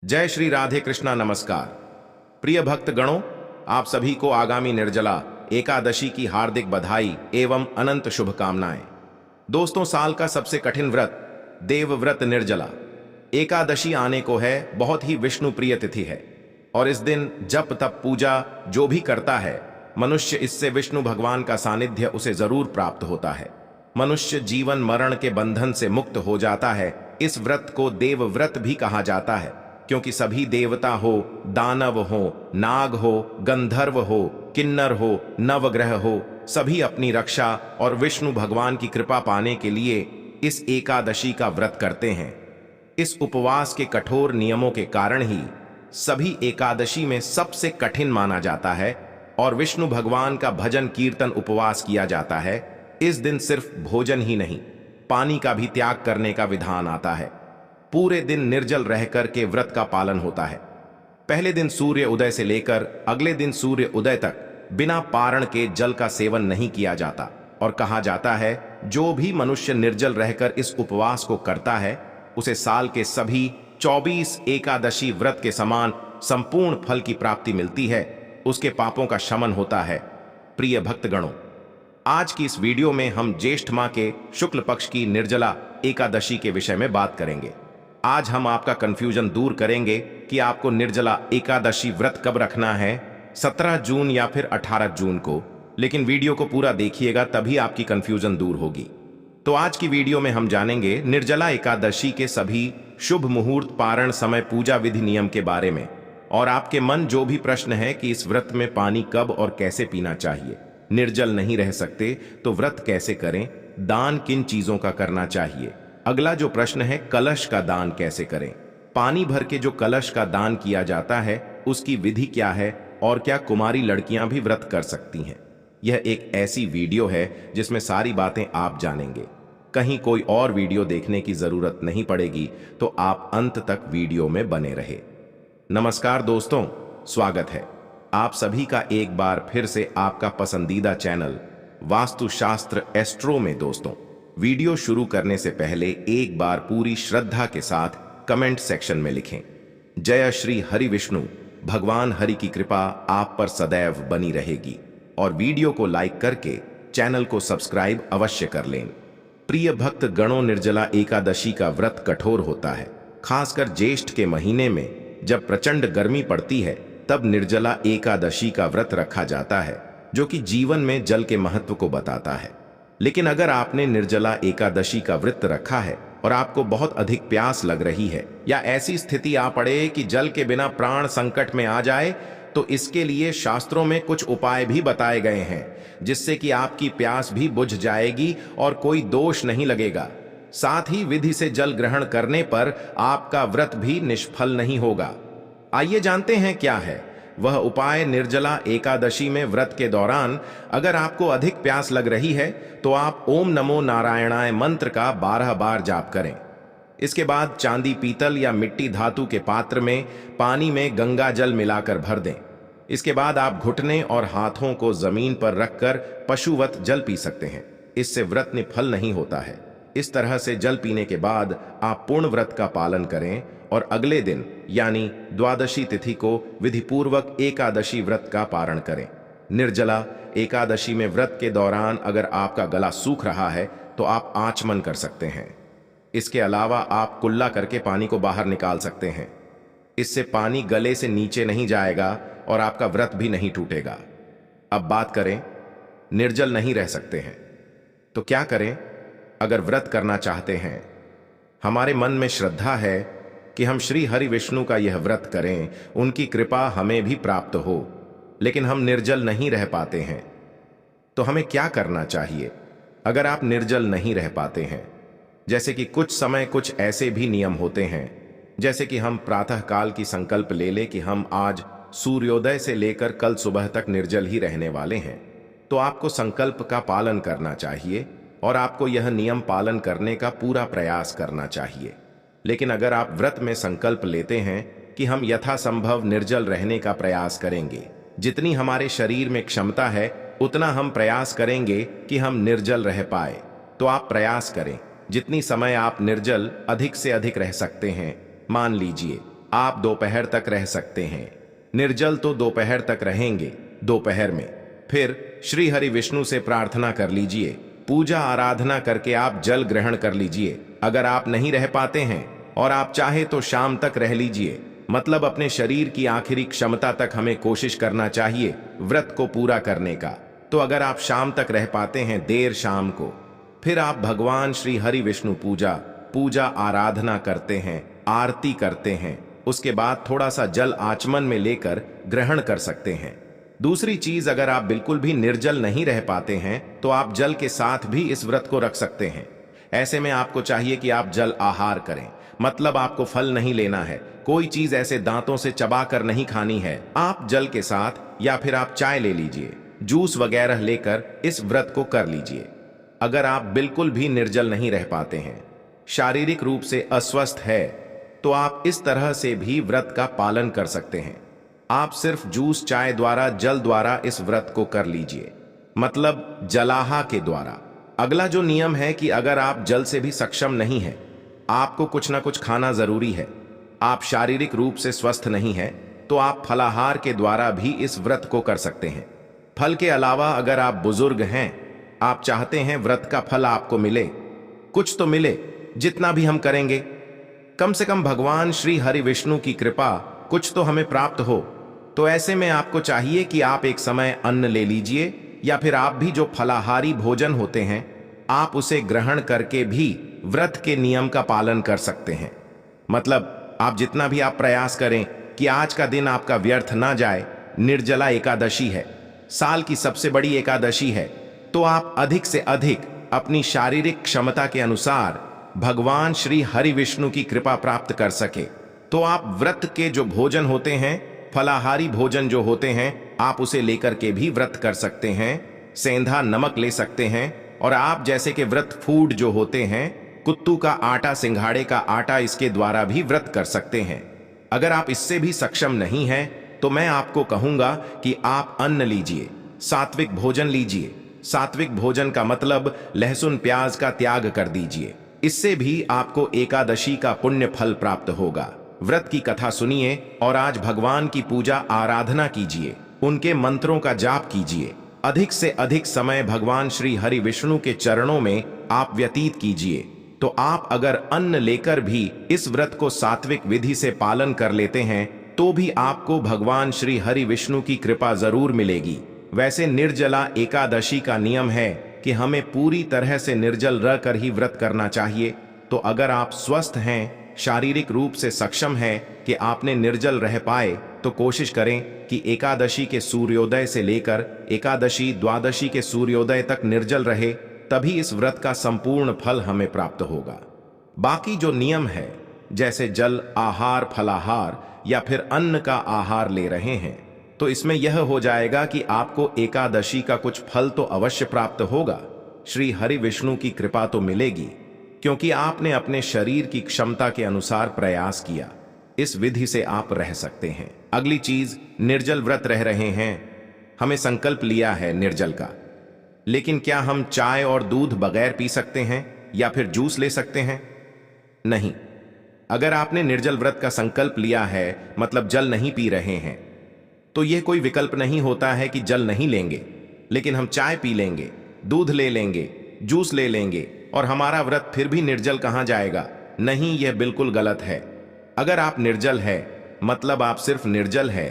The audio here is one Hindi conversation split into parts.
जय श्री राधे कृष्णा। नमस्कार प्रिय भक्त गणों, आप सभी को आगामी निर्जला एकादशी की हार्दिक बधाई एवं अनंत शुभकामनाएं। दोस्तों, साल का सबसे कठिन व्रत देव व्रत निर्जला एकादशी आने को है। बहुत ही विष्णु प्रिय तिथि है और इस दिन जप तप पूजा जो भी करता है मनुष्य, इससे विष्णु भगवान का सानिध्य उसे जरूर प्राप्त होता है। मनुष्य जीवन मरण के बंधन से मुक्त हो जाता है। इस व्रत को देव व्रत भी कहा जाता है क्योंकि सभी देवता हो, दानव हो, नाग हो, गंधर्व हो, किन्नर हो, नवग्रह हो, सभी अपनी रक्षा और विष्णु भगवान की कृपा पाने के लिए इस एकादशी का व्रत करते हैं। इस उपवास के कठोर नियमों के कारण ही सभी एकादशी में सबसे कठिन माना जाता है और विष्णु भगवान का भजन कीर्तन उपवास किया जाता है। इस दिन सिर्फ भोजन ही नहीं, पानी का भी त्याग करने का विधान आता है। पूरे दिन निर्जल रहकर के व्रत का पालन होता है। पहले दिन सूर्य उदय से लेकर अगले दिन सूर्य उदय तक बिना पारण के जल का सेवन नहीं किया जाता और कहा जाता है जो भी मनुष्य निर्जल रहकर इस उपवास को करता है उसे साल के सभी 24 एकादशी व्रत के समान संपूर्ण फल की प्राप्ति मिलती है, उसके पापों का शमन होता है। प्रिय भक्तगणों, आज की इस वीडियो में हम ज्येष्ठ माह के शुक्ल पक्ष की निर्जला एकादशी के विषय में बात करेंगे। आज हम आपका कंफ्यूजन दूर करेंगे कि आपको निर्जला एकादशी व्रत कब रखना है, 17 जून या फिर 18 जून को। लेकिन वीडियो को पूरा देखिएगा, तभी आपकी कंफ्यूजन दूर होगी। तो आज की वीडियो में हम जानेंगे निर्जला एकादशी के सभी शुभ मुहूर्त, पारण समय, पूजा विधि, नियम के बारे में। और आपके मन जो भी प्रश्न है कि इस व्रत में पानी कब और कैसे पीना चाहिए, निर्जल नहीं रह सकते तो व्रत कैसे करें, दान किन चीजों का करना चाहिए। अगला जो प्रश्न है, कलश का दान कैसे करें, पानी भर के जो कलश का दान किया जाता है उसकी विधि क्या है और क्या कुमारी लड़कियां भी व्रत कर सकती हैं। यह एक ऐसी वीडियो है जिसमें सारी बातें आप जानेंगे। कहीं कोई और वीडियो देखने की जरूरत नहीं पड़ेगी, तो आप अंत तक वीडियो में बने रहे। नमस्कार दोस्तों, स्वागत है आप सभी का एक बार फिर से आपका पसंदीदा चैनल वास्तुशास्त्र एस्ट्रो में। दोस्तों, वीडियो शुरू करने से पहले एक बार पूरी श्रद्धा के साथ कमेंट सेक्शन में लिखें, जय श्री हरि विष्णु। भगवान हरि की कृपा आप पर सदैव बनी रहेगी। और वीडियो को लाइक करके चैनल को सब्सक्राइब अवश्य कर लें। प्रिय भक्त गणों, निर्जला एकादशी का व्रत कठोर होता है। खासकर ज्येष्ठ के महीने में जब प्रचंड गर्मी पड़ती है तब निर्जला एकादशी का व्रत रखा जाता है, जो कि जीवन में जल के महत्व को बताता है। लेकिन अगर आपने निर्जला एकादशी का व्रत रखा है और आपको बहुत अधिक प्यास लग रही है या ऐसी स्थिति आ पड़े कि जल के बिना प्राण संकट में आ जाए, तो इसके लिए शास्त्रों में कुछ उपाय भी बताए गए हैं जिससे कि आपकी प्यास भी बुझ जाएगी और कोई दोष नहीं लगेगा। साथ ही विधि से जल ग्रहण करने पर आपका व्रत भी निष्फल नहीं होगा। आइए जानते हैं क्या है वह उपाय। निर्जला एकादशी में व्रत के दौरान अगर आपको अधिक प्यास लग रही है तो आप ओम नमो नारायणाय मंत्र का 12 बार जाप करें। इसके बाद चांदी, पीतल या मिट्टी धातु के पात्र में पानी में गंगा जल मिलाकर भर दें। इसके बाद आप घुटने और हाथों को जमीन पर रखकर पशुवत जल पी सकते हैं। इससे व्रत निफल नहीं होता है। इस तरह से जल पीने के बाद आप पूर्ण व्रत का पालन करें और अगले दिन यानी द्वादशी तिथि को विधिपूर्वक एकादशी व्रत का पारण करें। निर्जला एकादशी में व्रत के दौरान अगर आपका गला सूख रहा है तो आप आचमन कर सकते हैं। इसके अलावा आप कुल्ला करके पानी को बाहर निकाल सकते हैं। इससे पानी गले से नीचे नहीं जाएगा और आपका व्रत भी नहीं टूटेगा। अब बात करें, निर्जल नहीं रह सकते हैं तो क्या करें। अगर व्रत करना चाहते हैं, हमारे मन में श्रद्धा है कि हम श्री हरि विष्णु का यह व्रत करें, उनकी कृपा हमें भी प्राप्त हो, लेकिन हम निर्जल नहीं रह पाते हैं, तो हमें क्या करना चाहिए। अगर आप निर्जल नहीं रह पाते हैं, जैसे कि कुछ समय कुछ ऐसे भी नियम होते हैं, जैसे कि हम प्रातः काल की संकल्प ले लें कि हम आज सूर्योदय से लेकर कल सुबह तक निर्जल ही रहने वाले हैं, तो आपको संकल्प का पालन करना चाहिए और आपको यह नियम पालन करने का पूरा प्रयास करना चाहिए। लेकिन अगर आप व्रत में संकल्प लेते हैं कि हम यथासंभव निर्जल रहने का प्रयास करेंगे, जितनी हमारे शरीर में क्षमता है उतना हम प्रयास करेंगे कि हम निर्जल रह पाए, तो आप प्रयास करें जितनी समय आप निर्जल अधिक से अधिक रह सकते हैं। मान लीजिए आप दोपहर तक रह सकते हैं। निर्जल तो दोपहर तक रहेंगे। दोपहर में फिर श्री हरि विष्णु से प्रार्थना कर लीजिए, पूजा आराधना करके आप जल ग्रहण कर लीजिए। अगर आप नहीं रह पाते हैं और आप चाहे तो शाम तक रह लीजिए। मतलब अपने शरीर की आखिरी क्षमता तक हमें कोशिश करना चाहिए व्रत को पूरा करने का। तो अगर आप शाम तक रह पाते हैं, देर शाम को, फिर आप भगवान श्री हरि विष्णु पूजा आराधना करते हैं, आरती करते हैं। उसके बाद थोड़ा सा जल आचमन में लेकर ग्रहण कर सकते हैं। दूसरी चीज, अगर आप बिल्कुल भी निर्जल नहीं रह पाते हैं तो आप जल के साथ भी इस व्रत को रख सकते हैं। ऐसे में आपको चाहिए कि आप जल आहार करें। मतलब आपको फल नहीं लेना है, कोई चीज ऐसे दांतों से चबा कर नहीं खानी है। आप जल के साथ या फिर आप चाय ले लीजिए, जूस वगैरह लेकर इस व्रत को कर लीजिए। अगर आप बिल्कुल भी निर्जल नहीं रह पाते हैं, शारीरिक रूप से अस्वस्थ है, तो आप इस तरह से भी व्रत का पालन कर सकते हैं। आप सिर्फ जूस चाय द्वारा, जल द्वारा इस व्रत को कर लीजिए, मतलब जलाहा के द्वारा। अगला जो नियम है कि अगर आप जल से भी सक्षम नहीं है, आपको कुछ ना कुछ खाना जरूरी है, आप शारीरिक रूप से स्वस्थ नहीं है, तो आप फलाहार के द्वारा भी इस व्रत को कर सकते हैं। फल के अलावा अगर आप बुजुर्ग हैं, आप चाहते हैं व्रत का फल आपको मिले, कुछ तो मिले, जितना भी हम करेंगे कम से कम भगवान श्री हरि विष्णु की कृपा कुछ तो हमें प्राप्त हो, तो ऐसे में आपको चाहिए कि आप एक समय अन्न ले लीजिए, या फिर आप भी जो फलाहारी भोजन होते हैं आप उसे ग्रहण करके भी व्रत के नियम का पालन कर सकते हैं। मतलब आप जितना भी आप प्रयास करें कि आज का दिन आपका व्यर्थ ना जाए। निर्जला एकादशी है, साल की सबसे बड़ी एकादशी है, तो आप अधिक से अधिक अपनी शारीरिक क्षमता के अनुसार भगवान श्री हरि विष्णु की कृपा प्राप्त कर सके, तो आप व्रत के जो भोजन होते हैं, फलाहारी भोजन जो होते हैं, आप उसे लेकर के भी व्रत कर सकते हैं। सेंधा नमक ले सकते हैं, और आप जैसे कि व्रत फूड जो होते हैं, कुत्तू का आटा, सिंघाड़े का आटा, इसके द्वारा भी व्रत कर सकते हैं। अगर आप इससे भी सक्षम नहीं हैं, तो मैं आपको कहूंगा कि आप अन्न लीजिए, सात्विक भोजन लीजिए। सात्विक भोजन का मतलब लहसुन प्याज का त्याग कर दीजिए। इससे भी आपको एकादशी का पुण्य फल प्राप्त होगा। व्रत की कथा सुनिए और आज भगवान की पूजा आराधना कीजिए, उनके मंत्रों का जाप कीजिए। अधिक से अधिक समय भगवान श्री हरि विष्णु के चरणों में आप व्यतीत कीजिए। तो आप अगर अन्न लेकर भी इस व्रत को सात्विक विधि से पालन कर लेते हैं, तो भी आपको भगवान श्री हरि विष्णु की कृपा जरूर मिलेगी। वैसे निर्जला एकादशी का नियम है कि हमें पूरी तरह से निर्जल रहकर ही व्रत करना चाहिए। तो अगर आप स्वस्थ हैं, शारीरिक रूप से सक्षम हैं कि आपने निर्जल रह पाए, तो कोशिश करें कि एकादशी के सूर्योदय से लेकर एकादशी द्वादशी के सूर्योदय तक निर्जल रहे, तभी इस व्रत का संपूर्ण फल हमें प्राप्त होगा। बाकी जो नियम है, जैसे जल आहार, फलाहार या फिर अन्न का आहार ले रहे हैं, तो इसमें यह हो जाएगा कि आपको एकादशी का कुछ फल तो अवश्य प्राप्त होगा। श्री हरि विष्णु की कृपा तो मिलेगी, क्योंकि आपने अपने शरीर की क्षमता के अनुसार प्रयास किया। इस विधि से आप रह सकते हैं। अगली चीज, निर्जल व्रत रह रहे हैं, हमें संकल्प लिया है निर्जल का, लेकिन क्या हम चाय और दूध बगैर पी सकते हैं या फिर जूस ले सकते हैं? नहीं। अगर आपने निर्जल व्रत का संकल्प लिया है, मतलब जल नहीं पी रहे हैं, तो यह कोई विकल्प नहीं होता है कि जल नहीं लेंगे, लेकिन हम चाय पी लेंगे, दूध ले लेंगे, जूस ले लेंगे और हमारा व्रत फिर भी निर्जल कहां जाएगा? नहीं, यह बिल्कुल गलत है। अगर आप निर्जल है, मतलब आप सिर्फ निर्जल है,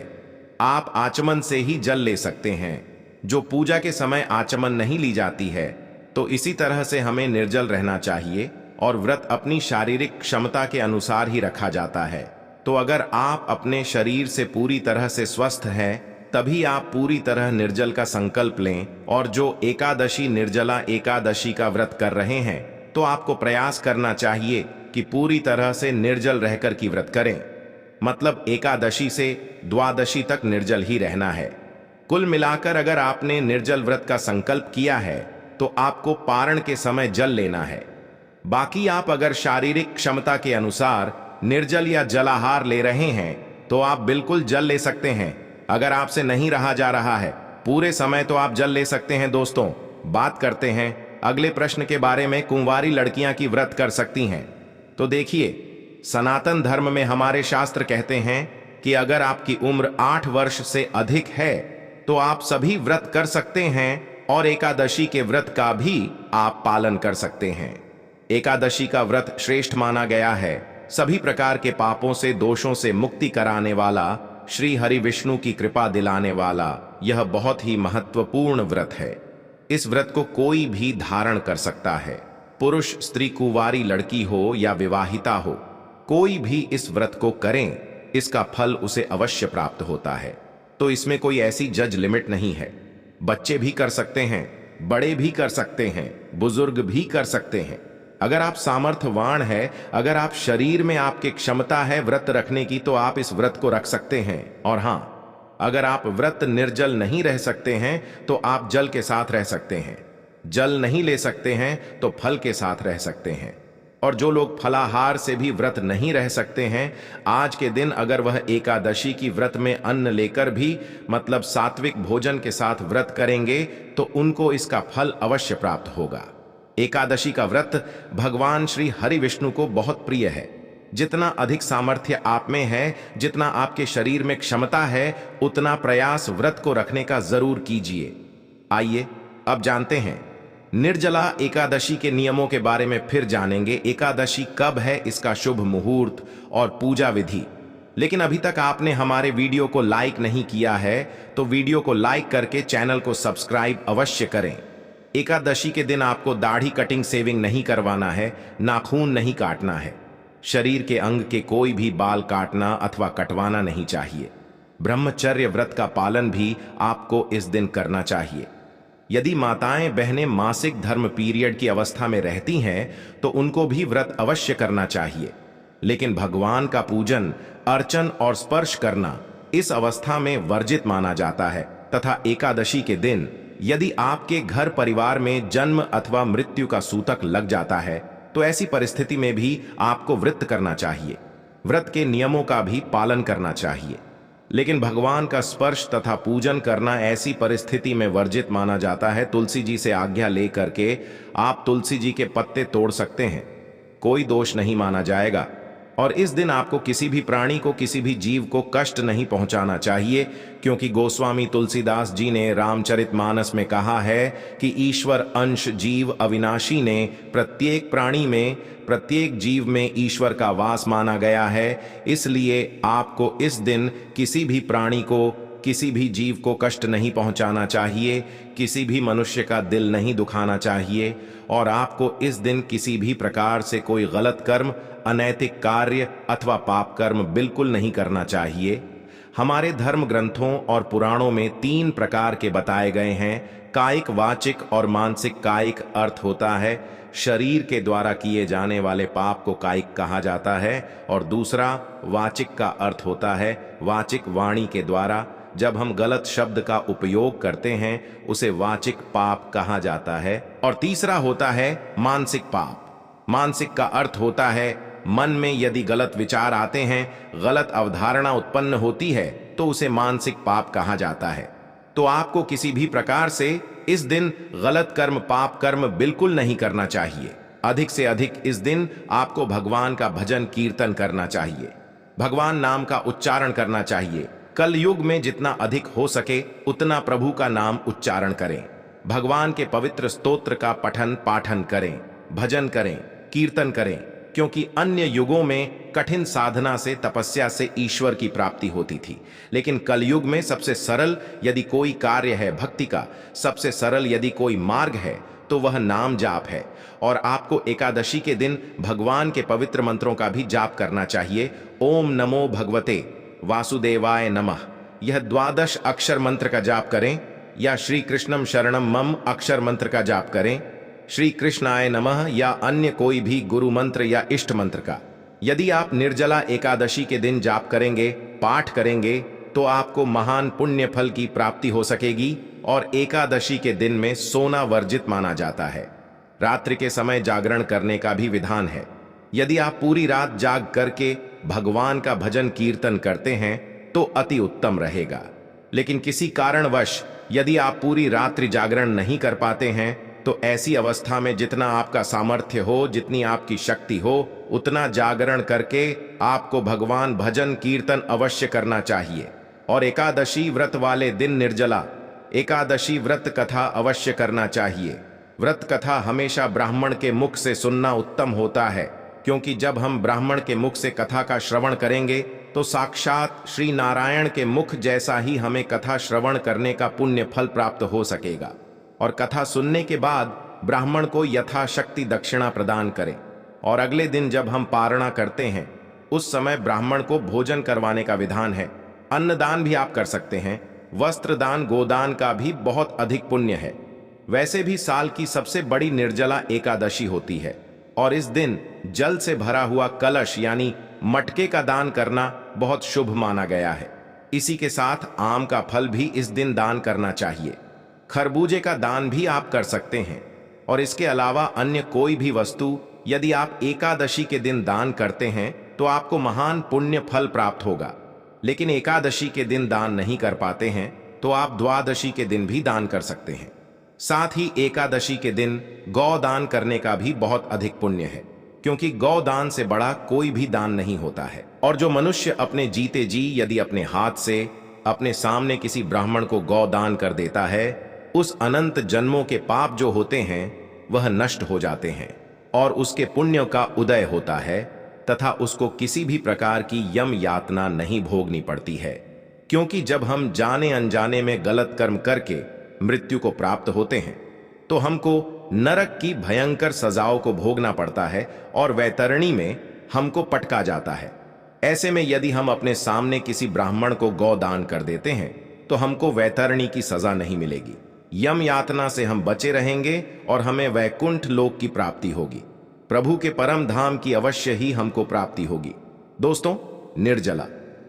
आप आचमन से ही जल ले सकते हैं, जो पूजा के समय आचमन नहीं ली जाती है। तो इसी तरह से हमें निर्जल रहना चाहिए और व्रत अपनी शारीरिक क्षमता के अनुसार ही रखा जाता है। तो अगर आप अपने शरीर से पूरी तरह से स्वस्थ हैं, तभी आप पूरी तरह निर्जल का संकल्प लें। और जो एकादशी निर्जला एकादशी का व्रत कर रहे हैं, तो आपको प्रयास करना चाहिए कि पूरी तरह से निर्जल रहकर की व्रत करें। मतलब एकादशी से द्वादशी तक निर्जल ही रहना है। कुल मिलाकर अगर आपने निर्जल व्रत का संकल्प किया है, तो आपको पारण के समय जल लेना है। बाकी आप अगर शारीरिक क्षमता के अनुसार निर्जल या जलाहार ले रहे हैं, तो आप बिल्कुल जल ले सकते हैं। अगर आपसे नहीं रहा जा रहा है पूरे समय, तो आप जल ले सकते हैं। दोस्तों, बात करते हैं अगले प्रश्न के बारे में। कुंवारी लड़कियां की व्रत कर सकती हैं? तो देखिए, सनातन धर्म में हमारे शास्त्र कहते हैं कि अगर आपकी उम्र 8 वर्ष से अधिक है तो आप सभी व्रत कर सकते हैं और एकादशी के व्रत का भी आप पालन कर सकते हैं। एकादशी का व्रत श्रेष्ठ माना गया है। सभी प्रकार के पापों से, दोषों से मुक्ति कराने वाला, श्री हरि विष्णु की कृपा दिलाने वाला यह बहुत ही महत्वपूर्ण व्रत है। इस व्रत को कोई भी धारण कर सकता है। पुरुष, स्त्री, कुंवारी लड़की हो या विवाहिता हो, कोई भी इस व्रत को करें, इसका फल उसे अवश्य प्राप्त होता है। तो इसमें कोई ऐसी जज लिमिट नहीं है। बच्चे भी कर सकते हैं, बड़े भी कर सकते हैं, बुजुर्ग भी कर सकते हैं। अगर आप सामर्थ्यवान है, अगर आप शरीर में आपकी क्षमता है व्रत रखने की, तो आप इस व्रत को रख सकते हैं। और हां, अगर आप व्रत निर्जल नहीं रह सकते हैं तो आप जल के साथ रह सकते हैं। जल नहीं ले सकते हैं तो फल के साथ रह सकते हैं। और जो लोग फलाहार से भी व्रत नहीं रह सकते हैं, आज के दिन अगर वह एकादशी की व्रत में अन्न लेकर भी, मतलब सात्विक भोजन के साथ व्रत करेंगे, तो उनको इसका फल अवश्य प्राप्त होगा। एकादशी का व्रत भगवान श्री हरि विष्णु को बहुत प्रिय है। जितना अधिक सामर्थ्य आप में है, जितना आपके शरीर में क्षमता है, उतना प्रयास व्रत को रखने का जरूर कीजिए। आइए अब जानते हैं निर्जला एकादशी के नियमों के बारे में। फिर जानेंगे एकादशी कब है, इसका शुभ मुहूर्त और पूजा विधि। लेकिन अभी तक आपने हमारे वीडियो को लाइक नहीं किया है तो वीडियो को लाइक करके चैनल को सब्सक्राइब अवश्य करें। एकादशी के दिन आपको दाढ़ी कटिंग सेविंग नहीं करवाना है, नाखून नहीं काटना है। शरीर के अंग के कोई भी बाल काटना अथवा कटवाना नहीं चाहिए। ब्रह्मचर्य व्रत का पालन भी आपको इस दिन करना चाहिए। यदि माताएं बहनें मासिक धर्म पीरियड की अवस्था में रहती हैं तो उनको भी व्रत अवश्य करना चाहिए। लेकिन भगवान का पूजन, अर्चन और स्पर्श करना इस अवस्था में वर्जित माना जाता है। तथा एकादशी के दिन यदि आपके घर परिवार में जन्म अथवा मृत्यु का सूतक लग जाता है तो ऐसी परिस्थिति में भी आपको व्रत करना चाहिए। व्रत के नियमों का भी पालन करना चाहिए। लेकिन भगवान का स्पर्श तथा पूजन करना ऐसी परिस्थिति में वर्जित माना जाता है। तुलसी जी से आज्ञा लेकर के आप तुलसी जी के पत्ते तोड़ सकते हैं, कोई दोष नहीं माना जाएगा। और इस दिन आपको किसी भी प्राणी को, किसी भी जीव को कष्ट नहीं पहुंचाना चाहिए, क्योंकि गोस्वामी तुलसीदास जी ने रामचरितमानस में कहा है कि ईश्वर अंश जीव अविनाशी ने प्रत्येक प्राणी में, प्रत्येक जीव में ईश्वर का वास माना गया है। इसलिए आपको इस दिन किसी भी प्राणी को, किसी भी जीव को कष्ट नहीं पहुंचाना चाहिए, किसी भी मनुष्य का दिल नहीं दुखाना चाहिए। और आपको इस दिन किसी भी प्रकार से कोई गलत कर्म, अनैतिक कार्य अथवा पाप कर्म बिल्कुल नहीं करना चाहिए। हमारे धर्म ग्रंथों और पुराणों में 3 प्रकार के बताए गए हैं। कायिक, वाचिक और मानसिक। कायिक अर्थ होता है शरीर के द्वारा किए जाने वाले पाप को कायिक कहा जाता है, और दूसरा वाचिक का अर्थ होता है वाचिक, वाणी के द्वारा जब हम गलत शब्द का उपयोग करते हैं उसे वाचिक पाप कहा जाता है। और तीसरा होता है मानसिक पाप। मानसिक का अर्थ होता है मन में यदि गलत विचार आते हैं, गलत अवधारणा उत्पन्न होती है तो उसे मानसिक पाप कहा जाता है। तो आपको किसी भी प्रकार से इस दिन गलत कर्म, पाप कर्म बिल्कुल नहीं करना चाहिए। अधिक से अधिक इस दिन आपको भगवान का भजन कीर्तन करना चाहिए, भगवान नाम का उच्चारण करना चाहिए। कल युग में जितना अधिक हो सके उतना प्रभु का नाम उच्चारण करें, भगवान के पवित्र स्तोत्र का पठन पाठन करें, भजन करें, कीर्तन करें। क्योंकि अन्य युगों में कठिन साधना से, तपस्या से ईश्वर की प्राप्ति होती थी, लेकिन कलयुग में सबसे सरल यदि कोई कार्य है भक्ति का, सबसे सरल यदि कोई मार्ग है तो वह नाम जाप है। और आपको एकादशी के दिन भगवान के पवित्र मंत्रों का भी जाप करना चाहिए। ओम नमो भगवते वासुदेवाय नमः, यह 12 अक्षर मंत्र का जाप करें, या श्री कृष्णम शरणम मम अक्षर मंत्र का जाप करें, श्री कृष्णाय नमः या अन्य कोई भी गुरु मंत्र या इष्ट मंत्र का। यदि आप निर्जला एकादशी के दिन जाप करेंगे, पाठ करेंगे, तो आपको महान पुण्य फल की प्राप्ति हो सकेगी। और एकादशी के दिन में सोना वर्जित माना जाता है। रात्रि के समय जागरण करने का भी विधान है। यदि आप पूरी रात जाग करके भगवान का भजन कीर्तन करते हैं तो अति उत्तम रहेगा। लेकिन किसी कारणवश यदि आप पूरी रात्रि जागरण नहीं कर पाते हैं तो ऐसी अवस्था में जितना आपका सामर्थ्य हो, जितनी आपकी शक्ति हो, उतना जागरण करके आपको भगवान भजन कीर्तन अवश्य करना चाहिए। और एकादशी व्रत वाले दिन निर्जला एकादशी व्रत कथा अवश्य करना चाहिए। व्रत कथा हमेशा ब्राह्मण के मुख से सुनना उत्तम होता है, क्योंकि जब हम ब्राह्मण के मुख से कथा का श्रवण करेंगे तो साक्षात श्री नारायण के मुख जैसा ही हमें कथा श्रवण करने का पुण्य फल प्राप्त हो सकेगा। और कथा सुनने के बाद ब्राह्मण को यथाशक्ति दक्षिणा प्रदान करें। और अगले दिन जब हम पारणा करते हैं उस समय ब्राह्मण को भोजन करवाने का विधान है। अन्नदान भी आप कर सकते हैं। वस्त्रदान गोदान का भी बहुत अधिक पुण्य है। वैसे भी साल की सबसे बड़ी निर्जला एकादशी होती है और इस दिन जल से भरा हुआ कलश यानी मटके का दान करना बहुत शुभ माना गया है। इसी के साथ आम का फल भी इस दिन दान करना चाहिए। खरबूजे का दान भी आप कर सकते हैं। और इसके अलावा अन्य कोई भी वस्तु यदि आप एकादशी के दिन दान करते हैं तो आपको महान पुण्य फल प्राप्त होगा। लेकिन एकादशी के दिन दान नहीं कर पाते हैं तो आप द्वादशी के दिन भी दान कर सकते हैं। साथ ही एकादशी के दिन गौ दान करने का भी बहुत अधिक पुण्य है, क्योंकि गौ दान से बड़ा कोई भी दान नहीं होता है। और जो मनुष्य अपने जीते जी यदि अपने हाथ से अपने सामने किसी ब्राह्मण को गौ दान कर देता है, उस अनंत जन्मों के पाप जो होते हैं वह नष्ट हो जाते हैं और उसके पुण्य का उदय होता है तथा उसको किसी भी प्रकार की यम यातना नहीं भोगनी पड़ती है। क्योंकि जब हम जाने अनजाने में गलत कर्म करके मृत्यु को प्राप्त होते हैं तो हमको नरक की भयंकर सजाओं को भोगना पड़ता है और वैतरणी में हमको पटका जाता है। ऐसे में यदि हम अपने सामने किसी ब्राह्मण को गौ दान कर देते हैं तो हमको वैतरणी की सजा नहीं मिलेगी। यम यातना से हम बचे रहेंगे और हमें वैकुंठ लोक की प्राप्ति होगी। प्रभु के परम धाम की अवश्य ही हमको प्राप्ति होगी। दोस्तों, निर्जला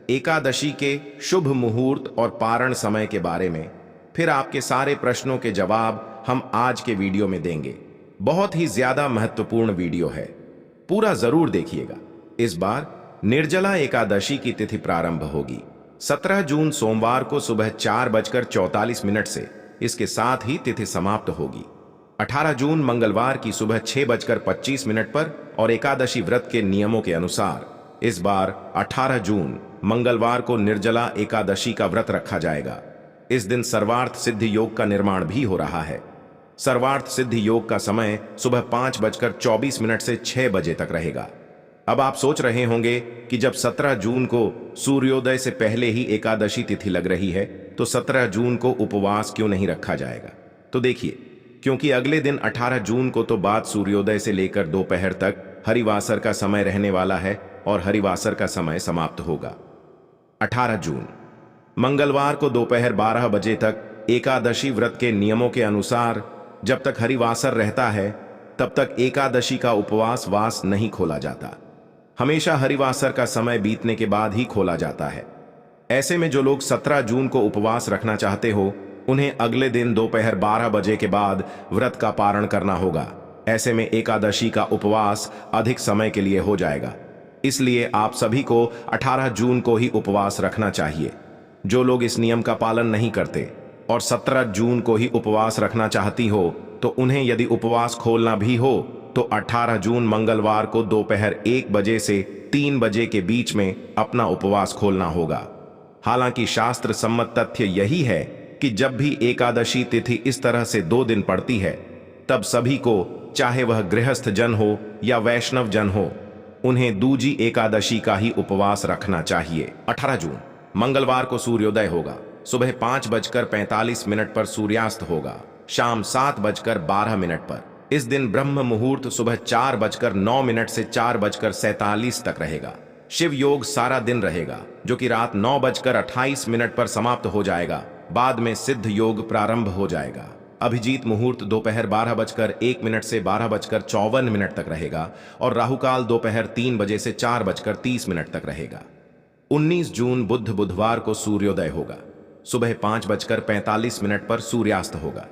एकादशी के शुभ मुहूर्त और पारण समय के बारे में फिर आपके सारे प्रश्नों के जवाब हम आज के वीडियो में देंगे। बहुत ही ज्यादा महत्वपूर्ण वीडियो है, पूरा जरूर देखिएगा। इस बार निर्जला एकादशी की तिथि प्रारंभ होगी 17 जून सोमवार को सुबह 4:44 से। इसके साथ ही तिथि समाप्त होगी 18 जून मंगलवार की सुबह 6:25 पर। और एकादशी व्रत के नियमों के अनुसार इस बार 18 जून मंगलवार को निर्जला एकादशी का व्रत रखा जाएगा। इस दिन सर्वार्थ सिद्धि योग का निर्माण भी हो रहा है। सर्वार्थ सिद्धि योग का समय सुबह 5:24 से 6 बजे तक रहेगा। अब आप सोच रहे होंगे कि जब 17 जून को सूर्योदय से पहले ही एकादशी तिथि लग रही है तो 17 जून को उपवास क्यों नहीं रखा जाएगा। तो देखिए, क्योंकि अगले दिन 18 जून को तो बाद सूर्योदय से लेकर दोपहर तक हरिवासर का समय रहने वाला है और हरिवासर का समय समाप्त होगा 18 जून मंगलवार को दोपहर 12 बजे तक। एकादशी व्रत के नियमों के अनुसार जब तक हरिवासर रहता है तब तक एकादशी का उपवास वास नहीं खोला जाता। हमेशा हरिवासर का समय बीतने के बाद ही खोला जाता है। ऐसे में जो लोग 17 जून को उपवास रखना चाहते हो उन्हें अगले दिन दोपहर 12 बजे के बाद व्रत का पारण करना होगा। ऐसे में एकादशी का उपवास अधिक समय के लिए हो जाएगा। इसलिए आप सभी को 18 जून को ही उपवास रखना चाहिए। जो लोग इस नियम का पालन नहीं करते और 17 जून को ही उपवास रखना चाहती हो तो उन्हें यदि उपवास खोलना भी हो तो 18 जून मंगलवार को दोपहर 1 बजे से 3 बजे के बीच में अपना उपवास खोलना होगा। हालांकि शास्त्र सम्मत तथ्य यही है कि जब भी एकादशी तिथि इस तरह से 2 दिन पड़ती है तब सभी को, चाहे वह गृहस्थ जन हो या वैष्णव जन हो, उन्हें दूजी एकादशी का ही उपवास रखना चाहिए। 18 जून मंगलवार को सूर्योदय होगा, सुबह 5:45 पर सूर्यास्त होगा, शाम 7:12 पर। इस दिन ब्रह्म मुहूर्त सुबह 4:09 से 4:47 तक रहेगा। शिव योग सारा दिन रहेगा जो कि रात 9:28 पर समाप्त हो जाएगा। बाद में सिद्ध योग प्रारंभ हो जाएगा। अभिजीत मुहूर्त दोपहर 12:01 से 12:54 तक रहेगा और राहुकाल दोपहर 3 बजे से 4:30 तक रहेगा। 19 जून बुधवार को सूर्योदय होगा, सुबह 5:45 पर सूर्यास्त होगा,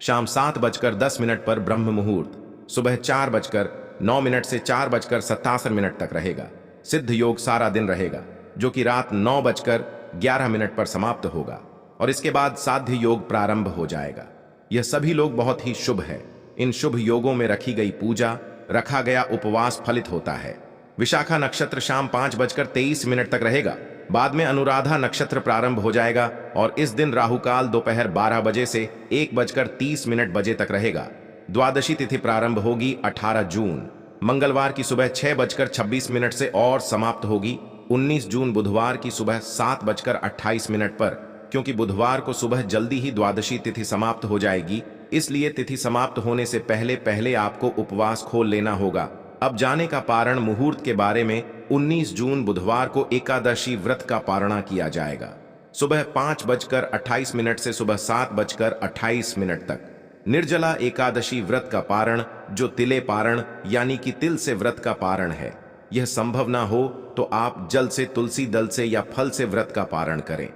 शाम 7:10 पर ब्रह्म मुहूर्त, सुबह 4:09 से 4:57 तक रहेगा। सिद्ध योग सारा दिन रहेगा जो कि रात 9:11 पर समाप्त होगा और इसके बाद साध्य योग प्रारंभ हो जाएगा। यह सभी लोग बहुत ही शुभ है। इन शुभ योगों में रखी गई पूजा, रखा गया उपवास फलित होता है। विशाखा नक्षत्र शाम 5:23 तक रहेगा। बाद में अनुराधा नक्षत्र प्रारंभ हो जाएगा और इस दिन राहुकाल दोपहर 12 बजे से 1:30 बजे तक रहेगा। द्वादशी तिथि प्रारंभ होगी 18 जून मंगलवार की सुबह 6:26 से और समाप्त होगी 19 जून बुधवार की सुबह 7:28 पर। क्योंकि बुधवार को सुबह जल्दी ही द्वादशी तिथि समाप्त हो जाएगी, इसलिए तिथि समाप्त होने से पहले पहले आपको उपवास खोल लेना होगा। अब जाने का पारण मुहूर्त के बारे में। 19 जून बुधवार को एकादशी व्रत का पारणा किया जाएगा। सुबह 5:28 से सुबह 7:28 तक निर्जला एकादशी व्रत का पारण, जो तिले पारण यानी कि तिल से व्रत का पारण है। यह संभव ना हो तो आप जल से, तुलसी दल से या फल से व्रत का पारण करें।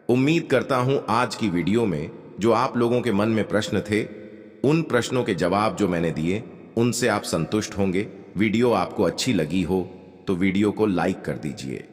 उम्मीद करता हूं आज की वीडियो में जो आप लोगों के मन में प्रश्न थे, उन प्रश्नों के जवाब जो मैंने दिए उनसे आप संतुष्ट होंगे। वीडियो आपको अच्छी लगी हो तो वीडियो को लाइक कर दीजिए।